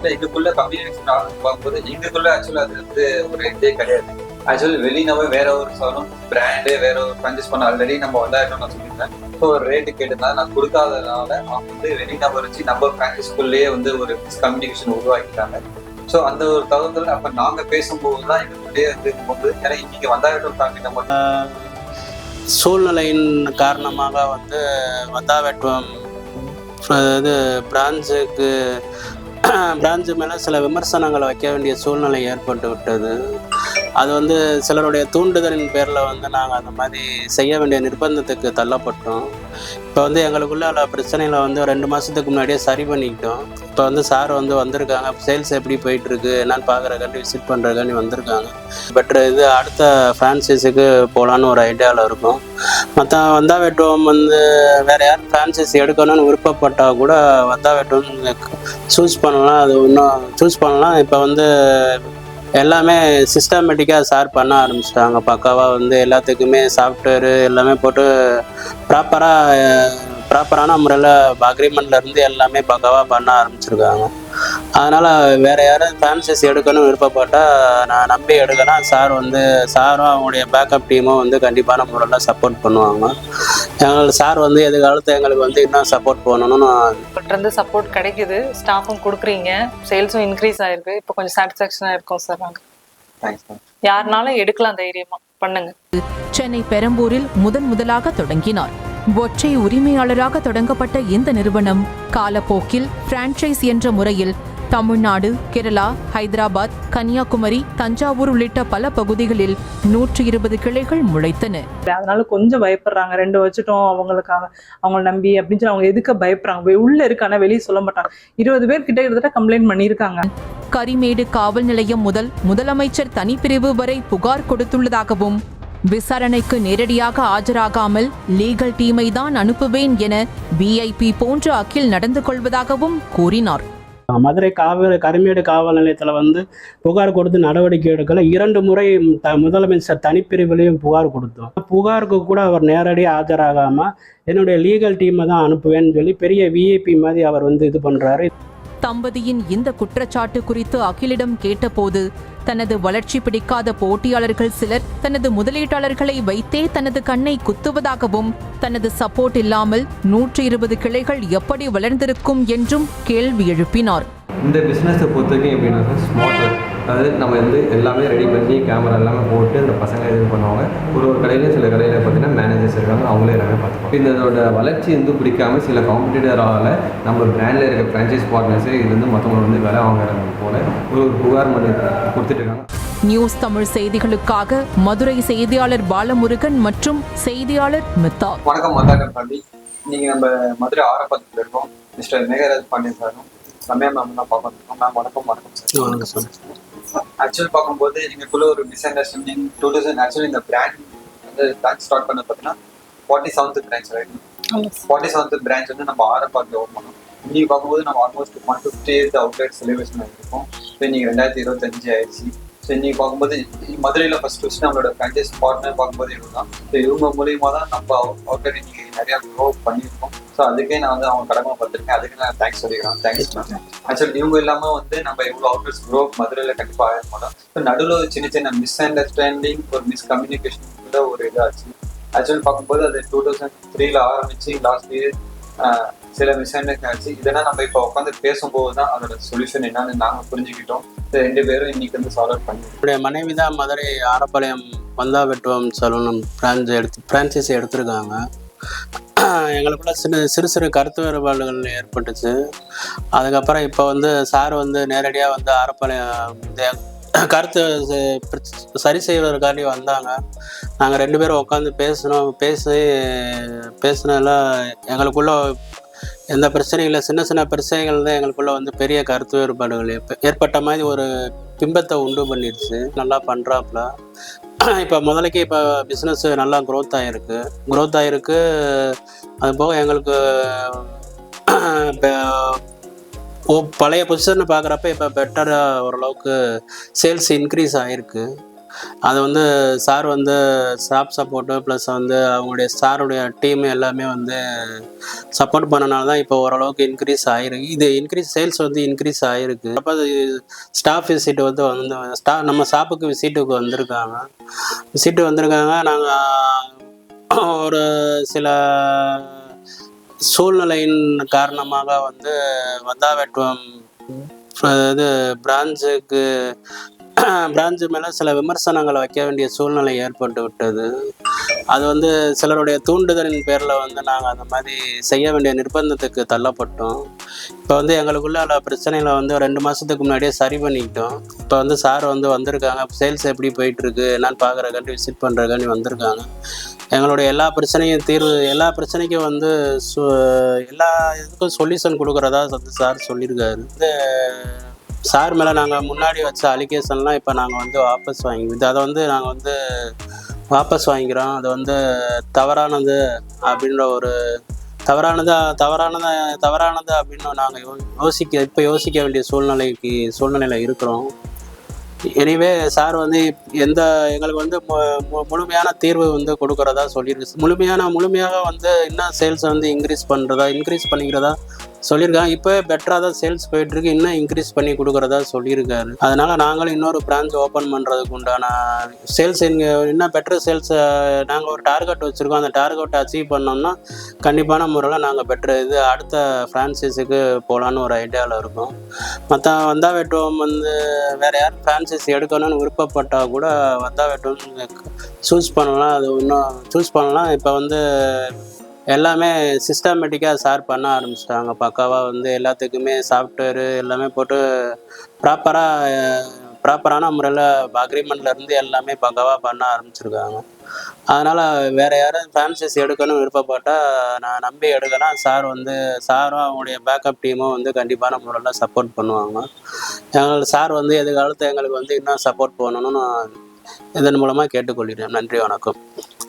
எங்களுக்குள்ள கம்யூனிகேஷன் பார்க்கும்போது எங்களுக்குள்ள ஆக்சுவலாக அது வந்து ஒரு இதே கிடையாது. ஆக்சுவலி வெளியே வேற ஒரு சாலும் பிராண்டு வேற ஒரு ஃப்ரான்ச்சைஸ் பண்ண ஆல்ரெடி நம்ம வந்தாயிட்டோம் நான் சொல்லியிருந்தேன். ஸோ ஒரு ரேட்டு கேட்டதுனால நான் கொடுக்காததுனால அவங்க வந்து வெளிநபர் வச்சு நம்ம ஃப்ரான்ச்சைஸ்குள்ளேயே வந்து ஒரு மிஸ்கம்யூனிகேஷன் உருவாக்கிட்டாங்க. ஸோ அந்த ஒரு தகவல் அப்போ நாங்கள் பேசும்போது தான் எங்களுக்குள்ளேயே வந்து போகுது. ஏன்னா இன்னைக்கு வந்தாயிட்டம் ஃபேமிலி நம்ம சூழ்நிலையின் காரணமாக வந்து வந்தாவெட்டுவம் இது பிரான்ச்சு மேலே சில விமர்சனங்களை வைக்க வேண்டிய சூழ்நிலை ஏற்பட்டு விட்டது. அது வந்து சிலருடைய தூண்டுதலின் பேரில் வந்து நாங்கள் அந்த மாதிரி செய்ய வேண்டிய நிர்பந்தத்துக்கு தள்ளப்பட்டோம். இப்போ வந்து எங்களுக்குள்ள பிரச்சனைகளை வந்து 2 மாதத்துக்கு முன்னாடியே சரி பண்ணிக்கிட்டோம். இப்போ வந்து சார் வந்து வந்திருக்காங்க, சேல்ஸ் எப்படி போயிட்டுருக்கு என்னன்னு பார்க்குறக்காண்டி விசிட் பண்ணுறக்காண்டி வந்திருக்காங்க. பெட்ரு இது அடுத்த ஃப்ரான்ச்சைஸுக்கு போகலான்னு ஒரு ஐடியாவில் இருக்கும். மற்ற வந்தாவெட்டுவம் வந்து வேறு யார் ஃப்ரான்ச்சைஸ் எடுக்கணும்னு விருப்பப்பட்டால் கூட வந்தாவெட்டுவம் சூஸ் பண்ணலாம். அது இன்னும் சூஸ் பண்ணலாம். இப்போ வந்து எல்லாமே சிஸ்டமேட்டிக்காக சார் பண்ண ஆரம்பிச்சிட்டாங்க. பக்காவாக வந்து எல்லாத்துக்குமே சாஃப்ட்வேரு எல்லாமே போட்டு ப்ராப்பரான முறையில் அக்ரிமெண்ட்லேருந்து எல்லாமே பக்காவாக பண்ண ஆரம்பிச்சிருக்காங்க. அதனால் வேறு யாரும் ஃப்ரான்ச்சைஸ் எடுக்கணும்னு விருப்பப்பட்டால் நான் நம்பி எடுக்கலாம். சாரும் அவங்களுடைய பேக்கப் டீமும் வந்து கண்டிப்பான முறையில் சப்போர்ட் பண்ணுவாங்க. எங்களுக்கு சார் வந்து எதிர்காலத்தில் எங்களுக்கு வந்து இன்னும் சப்போர்ட் பண்ணணும்னு சப்போர்ட் கிடைக்குது. ஸ்டாஃபும் கொடுக்குறீங்க, சேல்ஸும் இன்க்ரீஸ் ஆயிருக்கு. இப்போ கொஞ்சம் சாட்டிஸ்ஃபேக்ஷனாக இருக்கும் சார். நாங்கள் யாருனாலும் எடுக்கலாம், தைரியமா பண்ணுங்க. சென்னை பெரம்பூரில் முதலாக தொடங்கினார். ஒற்றை உரிமையாளராக தொடங்கப்பட்ட இந்த நிறுவனம் காலப்போக்கில் பிரான்ச்சைஸ் என்ற முறையில் தமிழ்நாடு, கேரளா, ஹைதராபாத், கன்னியாகுமரி, தஞ்சாவூர் உள்ளிட்ட பல பகுதிகளில் 120 கிளைகள் முளைத்தன. அதனால கொஞ்சம் பயப்படுறாங்க. 2 வச்சுட்டோம் அவங்களுக்காக, அவங்களை நம்பி அப்படின்னு சொல்லி அவங்க எதுக்க பயப்படுறாங்க. உள்ள இருக்கான வெளியே சொல்ல மாட்டாங்க. 20 பேர் கிட்ட கம்ப்ளைண்ட் பண்ணியிருக்காங்க. கரிமேடு காவல் நிலையம் முதல் முதலமைச்சர் தனிப்பிரிவு வரை புகார் கொடுத்துள்ளதாகவும், விசாரணைக்கு நேரடியாக ஆஜராகாமல் லீகல் டீமை தான் அனுப்புவேன் என VIP போன்ற அகில் நடந்து கொள்வதாகவும் கூறினார். மதுரை கரிமேடு காவல் நிலையத்தில் வந்து புகார் கொடுத்து நடவடிக்கை எடுக்கல. 2 முறை முதலமைச்சர் தனிப்பிரிவிலையும் புகார் கொடுத்தோம். புகாருக்கு கூட அவர் நேரடியாக ஆஜராகாமல் என்னுடைய லீகல் டீமை தான் அனுப்புவேன்னு சொல்லி பெரிய VIP மாதிரி அவர் வந்து இது பண்ணுறாரு. தம்பதியின் இந்த குற்றச்சாட்டு குறித்து அகிலிடம் கேட்டபோது, தனது வளர்ச்சி பிடிக்காத போட்டியாளர்கள் சிலர் தனது முதலீட்டாளர்களை வைத்தே தனது கண்ணை குத்துவதாகவும், தனது சப்போர்ட் இல்லாமல் 120 கிளைகள் எப்படி வளர்ந்திருக்கும் என்றும் கேள்வி எழுப்பினார். இந்த பிஸ்னஸை பொறுத்தவரைக்கும் எப்படின்னா ஸ்மார்ட், அதாவது நம்ம வந்து எல்லாமே ரெடி பண்ணி கேமரா எல்லாமே போட்டு அந்த பசங்க இது பண்ணுவாங்க. ஒரு கடையிலையும் சில கடையில் பார்த்தீங்கன்னா மேனேஜர்ஸ் இருக்காங்க, அவங்களே எல்லாமே பார்த்துப்பாங்க. இதோட வளர்ச்சி வந்து பிடிக்காமல் சில காம்படிட்டரால் நம்ம பிராண்டில் இருக்க ஃப்ரான்ச்சைஸ் பார்ட்னர்ஸே இது வந்து மற்றவங்க வந்து வேலை வாங்குறாங்க போல ஒரு புகார் மனு கொடுத்துட்டு இருக்காங்க. நியூஸ் தமிழ் செய்திகளுக்காக மதுரை செய்தியாளர் பாலமுருகன் மற்றும் செய்தியாளர் மித்தா. வணக்கம் மந்தாகர் பாண்டி. நீங்கள் நம்ம மதுரை ஆரம்பத்தில் இருக்கோம். மிஸ்டர் மேகராஜ் பாண்டியன் சாரும் ரம்யா மேம் தான் பார்க்கணும். மேம் வணக்கம். சார் ஆக்சுவலி பார்க்கும்போது எங்களுக்குள்ள ஒரு மிஸ் அண்டர்ஸ்டாண்டிங் 2000 ஆக்சுவலி இந்த பிராண்ட் வந்து பிரான்ச் ஸ்டார்ட் பண்ண பார்த்தீங்கன்னா 47th branch right. 47th branch வந்து நம்ம ஆரம்பத்தில் ஓப்பன் பண்ணோம். இன்னைக்கு பார்க்கும்போது நம்ம ஆல்மோஸ்ட் 158 அவுட்லெட் செலிப்ரேஷன் ஆகிருக்கோம். ஸோ இன்னைக்கு 2025 ஆயிடுச்சு. ஸோ இன்னைக்கு பார்க்கும்போது மதுரையில் ஃபர்ஸ்ட் நம்மளோட ஃப்ரான்ச்சைஸ் பார்ட்னர் பார்க்கும்போது இவங்க தான். ஸோ இவங்க மூலியமா தான் நம்ம அவுட்லெட் இன்னைக்கு நிறையா க்ரோ பண்ணியிருக்கோம். ஸோ அதுக்கே நான் வந்து அவங்க கடமை பார்த்துருக்கேன். அதுக்கு நான் தேங்க்ஸ் சொல்லிக்கிறேன். Thanks ma'am. ஆக்சுவலி இவங்க இல்லாமல் வந்து நம்ம இவ்வளோ அவுட்லெட்ஸ் க்ரோ மதுரையில் கண்டிப்பாக ஆக மாட்டோம். ஸோ நடுவில் சின்ன மிஸ் அண்டர்ஸ்டாண்டிங் ஒரு மிஸ்கம்யூனிகேஷன் கூட ஒரு இதாச்சு. ஆக்சுவலி பார்க்கும்போது அது 2003 ஆரம்பிச்சு லாஸ்ட் இயர் சில மிஸ் அண்டர்ஸ்டாண்டிங் ஆச்சு. இதெல்லாம் நம்ம இப்போ உட்காந்து பேசும்போது தான் அதோட சொல்யூஷன் என்னன்னு நாங்கள் புரிஞ்சுக்கிட்டோம். 2 பேரும் இன்னைக்கு வந்து சால்வ் பண்ணி என்னுடைய மனைவி தான் மதுரை ஆரப்பாளையம் வந்தாவெட்டுவம் சலூன் ஃப்ரான்ச்சைஸி எடுத்திருக்காங்க. எங்களுக்குள்ள சிறு கருத்து வேறுபாடுகள் ஏற்பட்டுச்சு. அதுக்கப்புறம் இப்போ வந்து சார் வந்து நேரடியாக வந்து ஆரப்பாளையம் கருத்து சரி செய்வதற்காண்டி வந்தாங்க. நாங்கள் 2 பேரும் உட்காந்து பேசினதில் எங்களுக்குள்ள எந்த பிரச்சனையும் இல்லை. சின்ன பிரச்சனைகள் தான் எங்களுக்குள்ள வந்து பெரிய கருத்து வேறுபாடுகள் ஏற்பட்ட மாதிரி ஒரு பிம்பத்தை உண்டு பண்ணிடுச்சு. நல்லா பண்ணுறாப்புல. இப்போ முதலைக்கு இப்போ பிஸ்னஸ் நல்லா க்ரோத் ஆகிருக்கு. அது போக எங்களுக்கு பழைய பொசிஷனை பார்க்குறப்ப இப்போ பெட்டராக ஓரளவுக்கு சேல்ஸ் இன்க்ரீஸ் ஆகிருக்கு. அது வந்து சார் வந்து ஸ்டாஃப் சப்போர்ட்டு ப்ளஸ் வந்து அவங்களுடைய சாருடைய டீம் எல்லாமே வந்து சப்போர்ட் பண்ணனால தான் இப்போ ஓரளவுக்கு இன்க்ரீஸ் ஆகிருக்கு. இது சேல்ஸ் வந்து இன்க்ரீஸ் ஆகிருக்கு. அப்போ அது ஸ்டாஃப் விசிட் வந்து நம்ம ஷாப்புக்கு விசிட்டுக்கு வந்திருக்காங்க. நாங்கள் ஒரு சில சூழ்நிலையின் காரணமாக வந்து வந்தாவெட்டுவம் இது பிரான்ச்சு மேலே சில விமர்சனங்களை வைக்க வேண்டிய சூழ்நிலை ஏற்பட்டு விட்டது. அது வந்து சிலருடைய தூண்டுதலின் பேரில் வந்து நாங்கள் அந்த மாதிரி செய்ய வேண்டிய நிர்பந்தத்துக்கு தள்ளப்பட்டோம். இப்போ வந்து எங்களுக்குள்ள பிரச்சனைகளை வந்து 2 மாதத்துக்கு முன்னாடியே சரி பண்ணிக்கிட்டோம். இப்போ வந்து சார் வந்து வந்திருக்காங்க, சேல்ஸ் எப்படி போயிட்டுருக்கு என்னன்னு பார்க்குறக்காண்டி விசிட் பண்ணுறக்காண்டி வந்திருக்காங்க. எங்களுடைய எல்லா பிரச்சனைக்கும் வந்து எல்லா இதுக்கும் சொல்யூஷன் கொடுக்குறதா வந்து சார் சொல்லியிருக்காரு. இந்த சார் மேலே நாங்கள் முன்னாடி வச்ச அலிகேஷன்லாம் இப்போ நாங்கள் வந்து வாபஸ் வாங்கிக்கிறோம். அது வந்து தவறானது அப்படின்ற ஒரு தவறானது அப்படின்னு நாங்கள் யோசிக்க வேண்டிய சூழ்நிலையில் இருக்கிறோம். எனிவே சார் வந்து எங்களுக்கு வந்து முழுமையான தீர்வு வந்து கொடுக்குறதா சொல்லியிருக்கு. முழுமையாக வந்து இன்னும் சேல்ஸை வந்து இன்க்ரீஸ் பண்ணிக்கிறதா சொல்லியிருக்காங்க. இப்போ பெட்டராக தான் சேல்ஸ் போயிட்டுருக்கு, இன்னும் இன்க்ரீஸ் பண்ணி கொடுக்குறதா சொல்லியிருக்காரு. அதனால் நாங்களும் இன்னொரு பிரான்ச் ஓப்பன் பண்ணுறதுக்கு உண்டான சேல்ஸ் இன்னும் பெட்டர் சேல்ஸை நாங்கள் ஒரு டார்கெட் வச்சுருக்கோம். அந்த டார்கெட்டை அச்சீவ் பண்ணோம்னா கண்டிப்பான முறையில் நாங்கள் பெட்டர் அடுத்த ஃப்ரான்ச்சைஸுக்கு போகலான்னு ஒரு ஐடியாவில் இருக்கோம். வந்தாவெட்டுவம் வந்து வேறு யார் ஃப்ரான்ச்சைஸ் எடுக்கணும்னு விருப்பப்பட்டால் கூட வந்தாவெட்டுவம் சூஸ் பண்ணலாம். இப்போ வந்து எல்லாமே சிஸ்டமேட்டிக்காக சார் பண்ண ஆரம்பிச்சிட்டாங்க. பக்காவாக வந்து எல்லாத்துக்குமே சாஃப்ட்வேரு எல்லாமே போட்டு ப்ராப்பரான முறையில் அக்ரிமெண்ட்லேருந்து எல்லாமே பக்காவாக பண்ண ஆரம்பிச்சிருக்காங்க. அதனால் வேறு யாரும் ஃப்ரான்ச்சைஸ் எடுக்கணும்னு விருப்பப்பட்டால் நான் நம்பி எடுக்கலாம். சாரும் அவங்களுடைய பேக்கப் டீமும் வந்து கண்டிப்பான முறையில் சப்போர்ட் பண்ணுவாங்க. சார் வந்து எதிர்காலத்தில் எங்களுக்கு வந்து இன்னும் சப்போர்ட் பண்ணணும்னு இதன் மூலமாக கேட்டுக்கொள்கிறேன். நன்றி, வணக்கம்.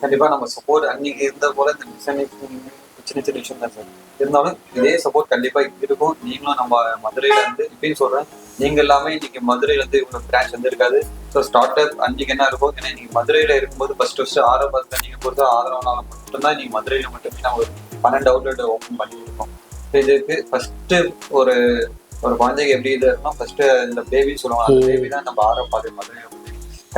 கண்டிப்பா நம்ம சப்போர்ட் அன்னைக்கு இருந்த போல இந்த சின்ன விஷயம் தான் சார். இருந்தாலும் இதே சப்போர்ட் கண்டிப்பா இருக்கும். நீங்களும் நம்ம மதுரையில இருந்து இப்பயும் சொல்றேன், நீங்க எல்லாமே இன்னைக்கு மதுரையில இருந்து இவ்வளவு பிரான்ச் வந்து இருக்காது. ஸோ ஸ்டார்ட் அப் அன்னைக்கு என்ன இருக்கும், ஏன்னா நீங்க மதுரையில இருக்கும்போது ஃபர்ஸ்ட் ஆரம்பத்துல நீங்க பொறுத்த ஆதரவுனால மட்டும்தான் நீங்க மதுரையில மட்டுமே நான் ஒரு 12 அவுட்லெட் ஓப்பன் பண்ணியிருக்கோம். இதுக்கு ஃபர்ஸ்ட் ஒரு குழந்தைக்கு எப்படி இது இருக்கணும், ஃபர்ஸ்ட் இந்த பேபின்னு சொல்லுவாங்க, அந்த பேபி தான் நம்ம ஆரம்பாது மதுரையில.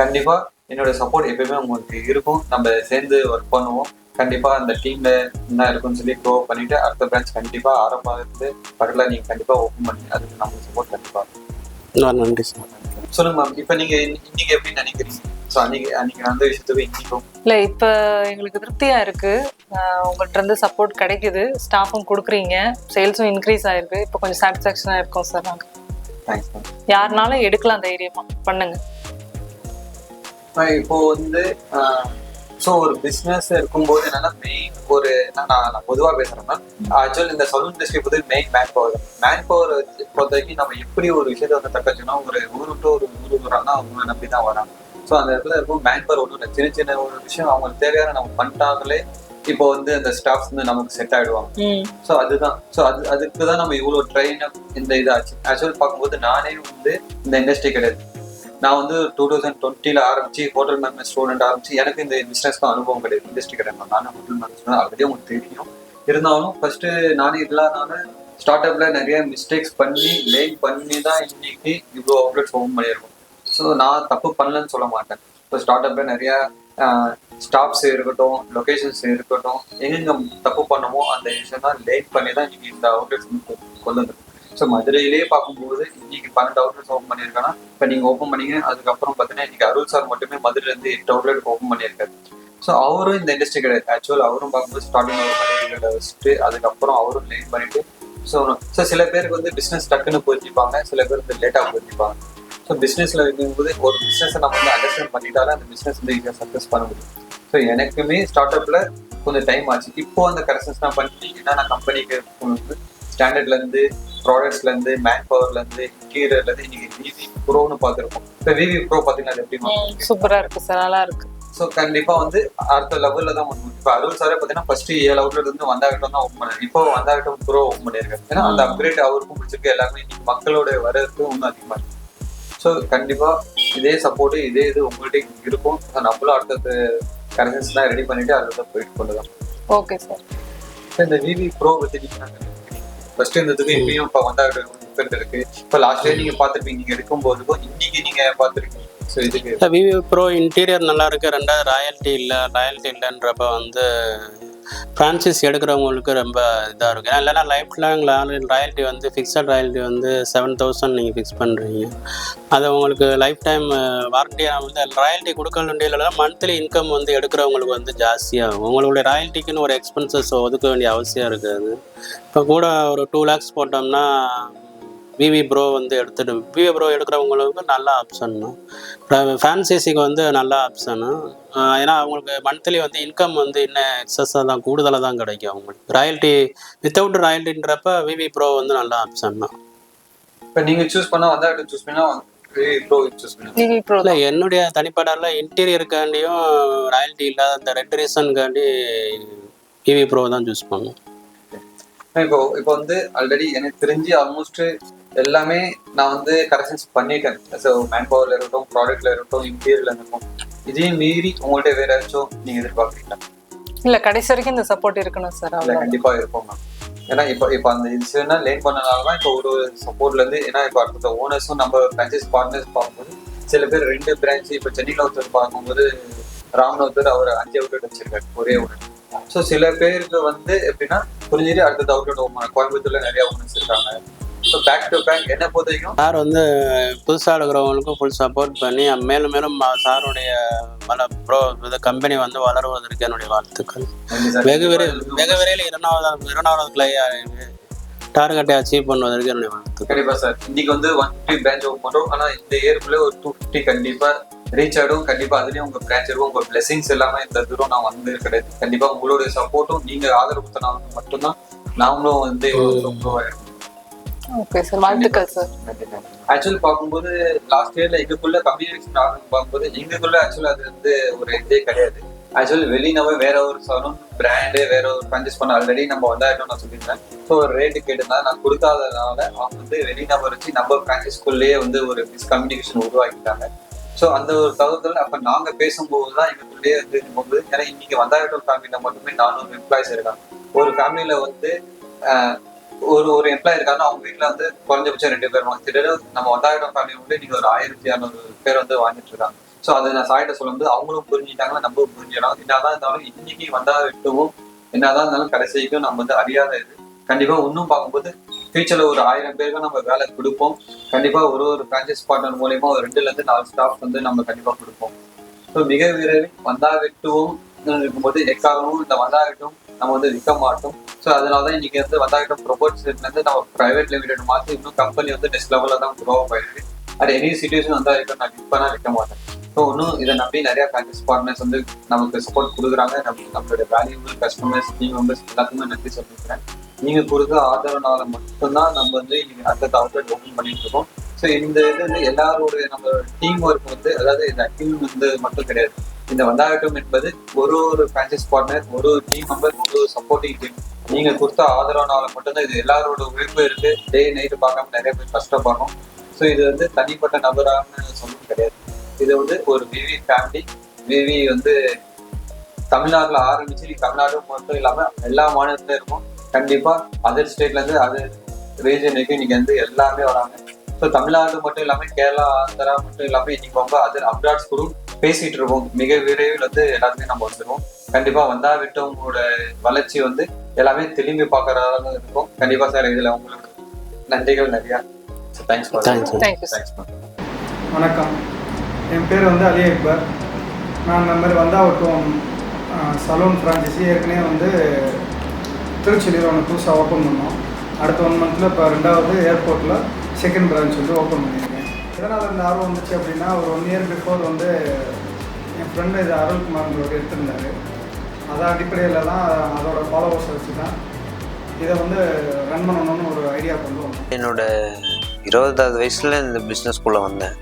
கண்டிப்பா என்னோட சப்போர்ட் எப்பயுமே உங்களுக்கு இருக்கும். நம்ம சேர்ந்து ஒர்க் பண்ணுவோம். கண்டிப்பா அந்த டீம்ல என்ன இருக்குன்னு சொல்லி க்ரோ பண்ணிட்டு அடுத்த பிரான்ச் கண்டிப்பா ஆரம்பத்து பக்கத்துல நீங்க கண்டிப்பா ஓப்பன் பண்ணி அதுக்கு நம்ம சப்போர்ட் கண்டிப்பா. நன்றி சார். சொல்லுங்க மேம், இப்ப நீங்க இன்னைக்கு எப்படி நினைக்கிறீங்க? ஸோ அன்னைக்கு அந்த விஷயத்துக்கு இன்னைக்கும் இல்லை, இப்போ எங்களுக்கு திருப்தியாக இருக்குது. உங்கள்கிட்ட இருந்து சப்போர்ட் கிடைக்குது, ஸ்டாஃபும் கொடுக்குறீங்க, சேல்ஸும் இன்க்ரீஸ் ஆயிருக்கு. இப்போ கொஞ்சம் சாட்டிஸ்ஃபேக்ஷனாக இருக்கோம் சார். நாங்கள் தேங்க்ஸ் மேம். யாருனாலும் எடுக்கலாம், தைரியமாக பண்ணுங்க. இப்போ வந்து ஸோ ஒரு பிஸ்னஸ் இருக்கும்போது என்னன்னா மெயின் நான் பொதுவாக பேசுறேன்னா ஆக்சுவல் இந்த சலூன் இண்டஸ்ட்ரி பொறுத்த மெயின் மேன் பவர் பொறுத்த வரைக்கும் நம்ம எப்படி ஒரு விஷயத்த வந்து தக்கச்சுன்னா ஒரு ஊர் விட்டு ஒரு ஊருக்கு வராங்கன்னா அவங்க நம்பி தான் வராங்க. ஸோ அந்த இடத்துல இருக்கும் மேன் பவர் ஒன்றும் இல்லை, சின்ன ஒரு விஷயம் அவங்களுக்கு தேவையான நம்ம பண்ணிட்டாங்களே இப்போ வந்து அந்த ஸ்டாஃப்ஸ் வந்து நமக்கு செட் ஆகிடுவாங்க. ஸோ அதுதான் அதுக்கு தான் நம்ம இவ்வளோ ட்ரெயின் இந்த இதாச்சு. ஆக்சுவல் பார்க்கும்போது நானே வந்து இந்த இண்டஸ்ட்ரி கிடையாது. நான் வந்து 2020 ஆரம்பிச்சு ஹோட்டல் மேனேஜ்மெண்ட் ஸ்டூடெண்ட் ஆரம்பிச்சு எனக்கு இந்த பிஸ்னஸ்க்கு அனுபவம் கிடையாது, இண்டஸ்ட்ரி கிடையாது. நானும் ஹோட்டல் மேனேஜ்மெண்ட் ஆல்ரெடி உங்களுக்கு தெரியும். இருந்தாலும் ஃபர்ஸ்ட் நானே இல்லாதனால ஸ்டார்ட் அப்ல நிறைய மிஸ்டேக்ஸ் பண்ணி லேட் பண்ணி தான் இன்னைக்கு இவ்வளோ அவுட்லெட்ஸ் ஓப்பன் பண்ணியிருக்கோம். ஸோ நான் தப்பு பண்ணலன்னு சொல்ல மாட்டேன். இப்போ ஸ்டார்ட் அப்ல நிறைய ஸ்டாஃப்ஸ் இருக்கட்டும், லொகேஷன்ஸ் இருக்கட்டும், எங்கெங்க தப்பு பண்ணமோ அந்த விஷயம் தான் லேட் பண்ணி தான் இன்னைக்கு இந்த அவுட்லெட்ஸ் கொண்டு வந்துருக்கோம். ஸோ மதுரையிலேயே பார்க்கும்போது இன்னைக்கு 12 அவுட்லெட்ஸ் ஓப்பன் பண்ணியிருக்காங்கன்னா இப்போ நீங்கள் ஓப்பன் பண்ணீங்க. அதுக்கப்புறம் பார்த்தீங்கன்னா இன்னைக்கு அருள் சார் மட்டுமே மதுரையிலேருந்து 8 அவுட்லெட் ஓப்பன் பண்ணியிருக்காரு. ஸோ அவரும் இந்த இண்டஸ்ட்ரி கிடையாது. ஆக்சுவல் அவரும் பார்க்கும்போது ஸ்டார்டிங் ஒரு மதுரையில் வச்சுட்டு அதுக்கப்புறம் அவரும் லேட் பண்ணிட்டு ஸோ சில பேருக்கு வந்து பிஸ்னஸ் டக்குன்னு புரிஞ்சுப்பாங்க, சில பேர் வந்து லேட்டாக புரிஞ்சுப்பாங்க. ஸோ பிஸ்னஸில் இருக்கும்போது ஒரு பிஸ்னஸை நம்ம வந்து அண்டர்ஸ்டாண்ட் பண்ணிட்டாலே அந்த பிஸ்னஸ் வந்து ஈஸியாக சக்ஸஸ் பண்ண முடியும். ஸோ எனக்குமே ஸ்டார்ட் அப்பில் கொஞ்சம் டைம் ஆச்சு. இப்போ அந்த கரெக்ஷன்ஸ்லாம் பண்ணி என்னென்ன கம்பெனிக்கு வந்து ஸ்டாண்டர்ட்லேருந்து ப்ராடக்ட்ஸ்லேருந்து மேன் பவர்லேருந்து இன்டீரியர்லேருந்து இன்னைக்கு விவி ப்ரோன்னு பார்த்துருக்கோம். இப்போ விவி ப்ரோ பார்த்தீங்கன்னா அது எப்படி சூப்பராக இருக்கு சார், நல்லா இருக்கு. ஸோ கண்டிப்பாக வந்து அடுத்த லெவலில் தான் ஒன்று. இப்போ அருள் சாரே பார்த்தீங்கன்னா ஃபர்ஸ்ட் 7 அவுட்லெட் வந்து வந்தாகட்டம் தான் ஓப்பன் பண்ணாரு. இப்போ வந்தாகட்டம் ப்ரோ ஓப்பன் பண்ணியிருக்காரு. ஏன்னா அந்த அப்கிரேட் அவருக்கும் பிடிச்சிருக்கு, எல்லாருமே இன்னைக்கு மக்களோட வரதுக்கு இன்னும் அதிகமாக இருக்கு. ஸோ ஸோ கண்டிப்பாக இதே சப்போர்ட்டு இதே இது உங்கள்கிட்ட இருக்கும். ஸோ நம்மளும் அடுத்தது கரெக்ஷன்ஸ்லாம் ரெடி பண்ணிட்டு அடுத்த போயிட்டு கொண்டுதான். Okay sir. இந்த விவி ப்ரோ பற்றி நீங்கள் ஃபர்ஸ்ட் இருந்ததுக்கு இப்பயும் இப்போ டிஃபரெண்ட் இருக்கு. இப்போ லாஸ்ட் இயர் நீங்கள் பார்த்துருப்பீங்க, நீங்கள் எடுக்கும்போதுக்கும் இன்னைக்கு நீங்கள் பார்த்துருக்கீங்க. ஸோ இதுக்கு விவி ப்ரோ இன்டீரியர் நல்லா இருக்கு. ரெண்டாவது ராயல்ட்டி இல்லைன்றப்ப வந்து ஃப்ரான்ச்சைஸ் எடுக்கிறவங்களுக்கு ரொம்ப இதாக இருக்கும். ஏன்னா இல்லைனா லைஃப் லாங் ராயல்ட்டி வந்து ஃபிக்ஸட் ராயல்ட்டி வந்து 7,000 நீங்கள் ஃபிக்ஸ் பண்ணுறீங்க. அது உங்களுக்கு லைஃப் டைம் வாரண்டியாக வந்து ராயல்ட்டி கொடுக்க வேண்டியதில்லை. மந்த்லி இன்கம் வந்து எடுக்கிறவங்களுக்கு வந்து ஜாஸ்தியாகும். உங்களுடைய ராயல்ட்டிக்குன்னு ஒரு எக்ஸ்பென்சஸ் ஒதுக்க வேண்டிய அவசியம் இருக்காது. இப்போ கூட ஒரு 2 lakhs போட்டோம்னா விவி ப்ரோ வந்து விவி ப்ரோ எடுக்கிறவங்களுக்கு நல்ல ஆப்ஷன் தான். ஃப்ரான்ச்சைஸிக்கு வந்து நல்ல ஆப்ஷனு. ஏன்னா அவங்களுக்கு மந்த்லி வந்து இன்கம் வந்து இன்னும் எக்ஸஸாக தான் கூடுதலாக தான் கிடைக்கும் அவங்களுக்கு. ராயல்ட்டி வித்தவுட் ராயல்ட்டின்றப்ப விவி ப்ரோ வந்து நல்ல ஆப்ஷன் தான். இப்போ நீங்கள் சூஸ் பண்ணால் வந்து சூஸ் பண்ணால் விவி ப்ரோ சூஸ் பண்ணுங்க. இல்லை என்னுடைய தனிப்படல இன்டீரியருக்காண்டியும் ராயல்ட்டி இல்லாத அந்த 2 ரீசனுக்காண்டி விவி ப்ரோ தான் சூஸ் பண்ணும். இப்போ வந்து ஆல்ரெடி எனக்கு தெரிஞ்சு ஆல்மோஸ்ட் எல்லாமே நான் வந்து கரெக்ஷன்ஸ் பண்ணிட்டேன். ஸோ மேன் பவர்ல இருக்கட்டும், ப்ராடக்ட்ல இருக்கட்டும், இன்டீரியர்ல இருக்கட்டும். இதையும் மீறி உங்கள்கிட்ட வேற ஏதாச்சும் நீங்க எதிர்பார்க்குறீங்களா? இல்ல கடைசி வரைக்கும் இந்த சப்போர்ட் இருக்கணும் சார். இல்லை கண்டிப்பா இருப்போம் மேம். ஏன்னா இப்போ அந்த இன்சிடென்ட் லேர்ன் பண்ணனாலதான் இப்போ ஒரு சப்போர்ட்ல இருந்து, ஏன்னா இப்போ அடுத்த ஓனர்ஸும் நம்ம ஃப்ரான்ச்சைஸ் பார்ட்னர்ஸ் பார்க்கும்போது சில பேர் 2 பிரான்ச், இப்போ சென்னையில் ஒருத்தர் பார்க்கும்போது ராம்னு ஒருத்தர் அவர் 5 அவுட்லெட் வச்சிருக்காரு, ஒரே ஒரு. ஸோ சில பேருக்கு வந்து எப்படின்னா புரிஞ்சுட்டு அடுத்தது அவுட்லெட் ஓப்பன், கோயம்புத்தூர்ல நிறைய ஓனர்ஸ் இருக்காங்க. ஸோ பேக் டு பேக் என்ன பொறுத்தவரைக்கும் சார் வந்து புதுசாக இருக்கிறவங்களுக்கும் ஃபுல் சப்போர்ட் பண்ணி மேலும் மேலும் சாருடைய ப்ரோ இந்த கம்பெனி வந்து வளருவதற்கு என்னுடைய வாழ்த்துக்கள். வெகு விரைவில் 2வது டார்கெட்டை அச்சீவ் பண்ணுவதற்கு என்னுடைய வாழ்த்துக்கள். கண்டிப்பா சார். இன்னைக்கு வந்து 150 பிரான்ச் ஓப்பன் பண்ணுறோம். ஆனால் இந்த இயர்க்குள்ளே ஒரு 250 கண்டிப்பா ரீச் ஆகிடும். கண்டிப்பா அதுலேயும் உங்க பிரான்ச் இருக்கும். உங்க பிளெஸிங்ஸ் எல்லாமே இந்த தூரம் நான் வந்து கிடையாது. கண்டிப்பா உங்களுடைய சப்போர்ட்டும் நீங்க ஆதரவு கொடுத்தனால மட்டும்தான் நாமளும் வந்து இம்ப்ரூவ் ஆகிடும். ஓகே சார், வாழ்த்துக்கள் சார். ஆக்சுவலி பார்க்கும்போது லாஸ்ட் இயர்ல எங்களுக்குள்ள கம்யூனிகேஷன் பார்க்கும்போது எங்களுக்குள்ள ஆக்சுவலி அது வந்து ஒரு இதே கிடையாது. ஆக்சுவலி வெளியே வேற ஒரு சலூன் பிராண்டு வேற ஒரு ஃப்ரான்ச்சைஸ் பண்ண ஆல்ரெடி நம்ம வந்தாயிட்டோம் நான் சொல்லியிருந்தேன். ஸோ ஒரு ரேட்டு கேட்டுனா நான் கொடுக்காததுனால அவங்க வந்து வெளிநபர் வச்சு நம்ம ஃப்ரான்ச்சைஸ்குள்ளேயே வந்து ஒரு மிஸ்கம்யூனிகேஷன் உருவாக்கிட்டாங்க. ஸோ அந்த ஒரு தகவல் அப்போ நாங்கள் பேசும்போது தான் எங்களுக்குள்ளேயே வந்து போகுது. ஏன்னா இன்னைக்கு வந்தாயிட்டம் ஃபேமிலியில் மட்டுமே 400 எம்ப்ளாயிஸ் இருக்காங்க. ஒரு ஃபேமிலியில வந்து ஒரு எம்ப்ளாயி இருக்காங்க, அவங்க வீட்டில் வந்து குறைஞ்சபட்சம் 2 பேர் கிட்டத்தட்ட நம்ம வந்தாயிட்டம் ஃபேமிலி வந்து நீங்கள் ஒரு 1600 பேர் வந்து வாங்கிட்டு இருக்காங்க. ஸோ அதை நான் சாயிட்ட சொல்லும்போது அவங்களும் புரிஞ்சுட்டாங்க, நம்ம புரிஞ்சிடலாம். என்னதான் இருந்தாலும் இன்னைக்கு வந்தாயிட்டமும் என்னதான் இருந்தாலும் கடைசிக்கும் நம்ம வந்து அறியாத இது. கண்டிப்பா இன்னும் பார்க்கும்போது ஃபியூச்சர்ல ஒரு 1000 பேருக்கு நம்ம வேலை கொடுப்போம். கண்டிப்பா ஒரு ஃப்ரான்ச்சைஸ் பார்ட்னர் மூலயமா ஒரு 2 ல இருந்து 4 ஸ்டாஃப் வந்து நம்ம கண்டிப்பா கொடுப்போம். ஸோ மிக விரைவில் வந்தாயிட்டமும் இருக்கும்போது எக்காரணமும் இந்த வந்தாயிட்டம் நம்ம வந்து விற்க மாட்டோம். ஸோ அதனாலதான் இன்னைக்கு வந்து வந்தாயிட்டம் ப்ரொபோட்ஸ்லேருந்து நம்ம பிரைவேட் லிமிடெட் மாற்றி இன்னும் கம்பெனி வந்து நெக்ஸ்ட் லெவலில் தான் க்ரோ ஆயிருக்கு. அது எனி சிச்சுவேஷன் வந்தாயிட்டம் நான் விற்பனா விற்க மாட்டேன். ஸோ இன்னும் இதை நம்பி நிறைய ஃப்ரான்ச்சைஸ் பார்ட்னர்ஸ் வந்து நமக்கு சப்போர்ட் கொடுக்குறாங்க. நம்மளுடைய வேல்யூபிள் கஸ்டமர்ஸ் டீம் மெம்பர்ஸ் எல்லாத்துக்குமே நன்றி சொல்லிக்கிறேன். நீங்க கொடுத்த ஆதரவுனால மட்டும்தான் நம்ம வந்து இன்னைக்கு அடுத்த அவுட்லெட் ஓப்பன் பண்ணிட்டு இருக்கோம். ஸோ இந்த இது வந்து எல்லாரோட நம்ம டீம் ஒர்க் வந்து, அதாவது இந்த டீம் வந்து மட்டும் கிடையாது. இந்த வந்தாயிட்டம் என்பது ஒரு ஃப்ரான்ச்சைஸ் பார்ட்னர், ஒரு டீம் மெம்பர், ஒரு சப்போர்ட்டிங் டீம். நீங்க கொடுத்த ஆதரவுனால மட்டும்தான் இது எல்லாரோட உழைப்பு இருக்கு. டே நைட்டு பார்க்காம நிறைய பேர் கஷ்டப்படுறோம். ஸோ இது வந்து தனிப்பட்ட நபரான சொல்லும் கிடையாது. இது வந்து ஒரு விவி ஃபேமிலி. விவி வந்து தமிழ்நாட்டில் ஆரம்பிச்சு தமிழ்நாடு மட்டும் இல்லாமல் எல்லா மாநிலத்திலும் இருக்கும். கண்டிப்பா அதர் ஸ்டேட்ல இருந்து அதர் ரீஜனுக்கு இன்னைக்கு வந்து எல்லாமே வராங்க. ஸோ தமிழ்நாடு மட்டும் இல்லாமல் கேரளா, ஆந்திரா மட்டும் இல்லாமல் இன்னைக்கு ரொம்ப அதர் அப்ராட்ஸ் கூட பேசிட்டு இருக்கோம். மிக விரைவில் வந்து எல்லாருமே நம்ம வந்துடுவோம். கண்டிப்பா வந்தாவிட்டவங்களோட வளர்ச்சி வந்து எல்லாமே திரும்பி பார்க்கறதாக இருக்கும். கண்டிப்பா சார் இதுல உங்களுக்கு நன்றிகள் நிறையா. தேங்க்ஸ். வணக்கம், என் பேர் வந்து அலி அக்பர். நான் இந்த மாதிரி வந்தாவட்டம் சலூன் ஃப்ரான்ச்சைஸி ஏற்கனவே வந்து திருச்சியில் ஒன்று புதுசாக ஓப்பன் பண்ணோம். அடுத்த 1 மந்த்தில் இப்போ 2வது ஏர்போர்ட்டில் 2nd பிரான்ச் வந்து ஓப்பன் பண்ணியிருக்கேன். எதனால் இந்த ஆர்வம் வந்துச்சு அப்படின்னா, ஒரு 1 இயர் பிஃபோர் வந்து என் ஃப்ரெண்டு இது அருள்குமார் எடுத்திருந்தார். அதன் அடிப்படையில் தான் அதோட ஃபாலோவர்ஸை வச்சு தான் இதை வந்து ரன் பண்ணணும்னு ஒரு ஐடியா கொண்டு வந்தோம். என்னோடய 20வது வயசில் இந்த பிஸ்னஸ்குள்ளே வந்தேன்.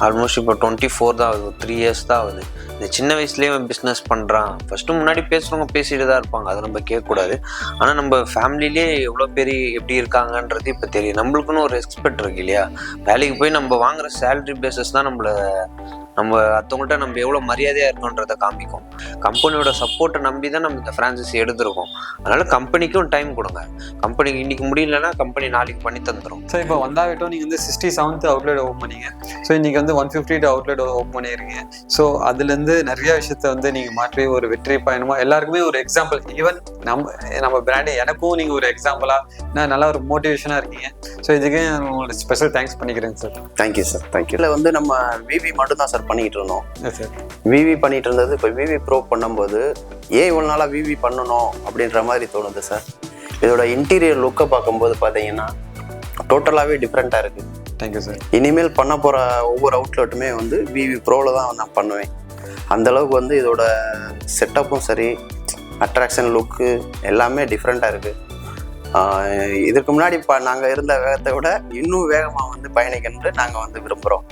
ஆல்மோஸ்ட் இப்போ 24 தான் ஆகுது, 3 இயர்ஸ் தான் ஆகுது. இந்த சின்ன வயசுலேயே பிஸ்னஸ் பண்ணுறான் ஃபஸ்ட்டு முன்னாடி பேசுகிறவங்க பேசிட்டு தான் இருப்பாங்க, அதை நம்ம கேட்கக்கூடாது. ஆனால் நம்ம ஃபேமிலியிலே எவ்வளோ பேர் எப்படி இருக்காங்கன்றது இப்போ தெரியும். நம்மளுக்குன்னு ஒரு ரெஸ்பெக்ட் இருக்கு இல்லையா? வேலைக்கு போய் நம்ம வாங்குற சேலரி பேசஸ் தான் நம்ம அடுத்தவங்கள்ட்ட நம்ம எவ்வளோ மரியாதையாக இருக்கோன்றதை காமிக்கும். கம்பெனியோட சப்போர்ட்டை நம்பி தான் நம்ம இந்த ஃப்ரான்ச்சைஸி எடுத்திருக்கோம். அதனால் கம்பெனிக்கும் டைம் கொடுங்க. கம்பெனிக்கு இன்றைக்கி முடியலன்னா கம்பெனி நாளைக்கு பண்ணி தந்துடும். ஸோ இப்போ வந்தாவிட்டோம் நீங்கள் வந்து 67th அவுட்லெட் ஓப்பன் பண்ணீங்க. ஸோ இன்றைக்கி வந்து 150 அவுட்லெட் ஓப்பன் பண்ணியிருக்கீங்க. ஸோ அதுலேருந்து நிறைய விஷயத்த வந்து நீங்கள் மாற்றி ஒரு வெற்றி பயணமாக எல்லாருக்குமே ஒரு எக்ஸாம்பிள். ஈவன் நம்ம பிராண்டு எனக்கும் நீங்கள் ஒரு எக்ஸாம்பிளாக நல்லா ஒரு மோட்டிவேஷனாக இருக்கீங்க. ஸோ இதுக்கு உங்களோட ஸ்பெஷல் தேங்க்ஸ் பண்ணிக்கிறேன் சார். Thank you sir, thank you. இதில் வந்து நம்ம விவி மட்டும் தான் சார் பண்ணிக்கிட்டு இருந்தோம். சார் விவி பண்ணிட்டு இருந்தது இப்போ விவி ப்ரோ பண்ணும்போது இவ்வளோ நாளாக விவி பண்ணணும் அப்படின்ற மாதிரி தோணுது சார். இதோட இன்டீரியர் லுக்கை பார்க்கும்போது பார்த்தீங்கன்னா டோட்டலாகவே டிஃப்ரெண்ட்டாக இருக்குது. Thank you sir. இனிமேல் பண்ண போகிற ஒவ்வொரு அவுட்லெட்டுமே வந்து விவி ப்ரோவில் தான் நான் பண்ணுவேன். அந்தளவுக்கு வந்து இதோட செட்டப்பும் சரி, அட்ராக்ஷன் லுக்கு எல்லாமே டிஃப்ரெண்ட்டாக இருக்குது. இதுக்கு முன்னாடி நாங்கள் இருந்த வேகத்தை விட இன்னும் வேகமாக வந்து பயணிக்கணும்னு நாங்கள் வந்து விரும்புகிறோம்.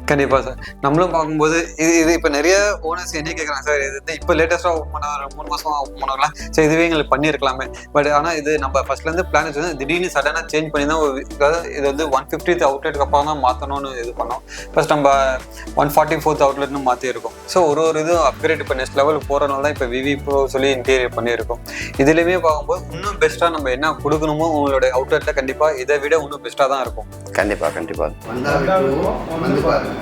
கண்டிப்பாக சார். நம்மளும் பார்க்கும்போது இது இப்போ நிறைய ஓனர்ஸ் என்ன கேட்குறாங்க சார், இது வந்து இப்போ லேட்டஸ்ட்டாக ஓப்பன் பண்ண 3 மாதம் ஓப்பன் பண்ணலாம் சார், இதுவே எங்களுக்கு பண்ணியிருக்கலாமே. பட் ஆனால் இது நம்ம ஃபர்ஸ்ட்லேருந்து பிளான் வச்சு திடீர்னு சடனாக சேஞ்ச் பண்ணி தான் இது வந்து 150th அவுட்லெட்டுக்கு அப்புறம் தான் மாற்றணும்னு இது பண்ணோம். ஃபர்ஸ்ட் நம்ம 144th அவுட்லெட்னு மாற்றிருக்கோம். ஸோ ஒரு இதுவும் அப்கிரேட் இப்போ நெக்ஸ்ட் லெவலுக்கு போகிறனால தான் இப்போ விவி ப்ரோ சொல்லி இன்டீரியர் பண்ணியிருக்கோம். இதுலேயுமே பார்க்கும்போது இன்னும் பெஸ்ட்டாக நம்ம என்ன கொடுக்கணுமோ உங்களோட அவுட்லெட்டில் கண்டிப்பாக இதை விட இன்னும் பெஸ்ட்டாக தான் இருக்கும். கண்டிப்பாக வந்து பாருங்க.